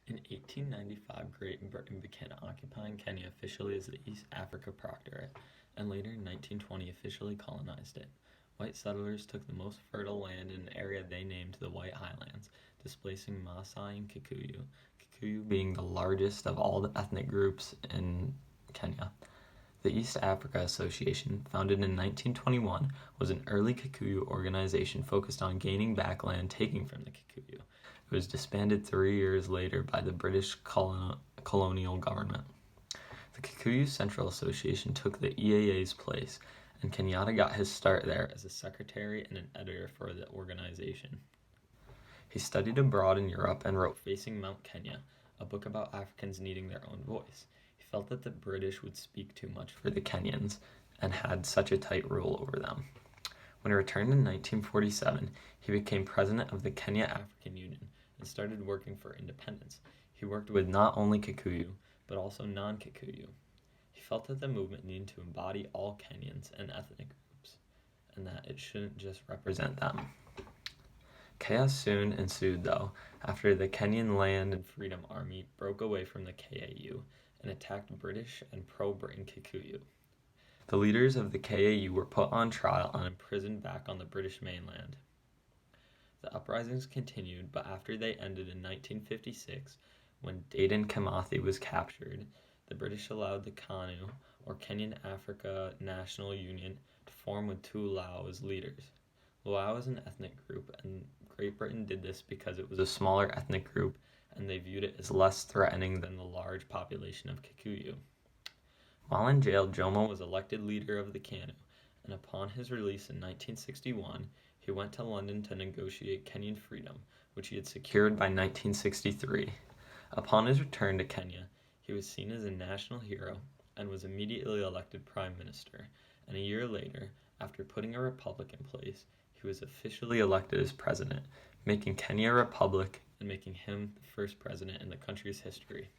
In 1895, Great Britain began occupying Kenya officially as the East Africa Protectorate, and later in 1920 officially colonized it. White settlers took the most fertile land in an area they named the White Highlands, displacing Maasai and Kikuyu, Kikuyu being the largest of all the ethnic groups in Kenya. The East Africa Association, founded in 1921, was an early Kikuyu organization focused on gaining back land taken from the Kikuyu. It was disbanded 3 years later by the British colonial government. The Kikuyu Central Association took the EAA's place, and Kenyatta got his start there as a secretary and an editor for the organization. He studied abroad in Europe and wrote Facing Mount Kenya, a book about Africans needing their own voice. He felt that the British would speak too much for the Kenyans and had such a tight rule over them. When he returned in 1947, he became president of the Kenya African Union and started working for independence. He worked with not only Kikuyu, but also non-Kikuyu. He felt that the movement needed to embody all Kenyans and ethnic groups, and that it shouldn't just represent them. Chaos soon ensued, though, after the Kenyan Land and Freedom Army broke away from the KAU and attacked British and pro-Britain Kikuyu. The leaders of the KAU were put on trial and imprisoned back on the British mainland. The uprisings continued, but after they ended in 1956, when Dedan Kimathi was captured, the British allowed the KANU, or Kenyan Africa National Union, to form with two Luo as leaders. Luo is an ethnic group, and Great Britain did this because it was a smaller ethnic group, and they viewed it as less threatening than the large population of Kikuyu. While in jail, Jomo was elected leader of the KANU, and upon his release in 1961, he went to London to negotiate Kenyan freedom, which he had secured by 1963. Upon his return to Kenya, he was seen as a national hero and was immediately elected prime minister, and a year later, after putting a republic in place, he was officially elected as president, making Kenya a republic and making him the first president in the country's history.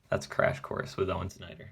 That's Crash Course with Owen Snyder.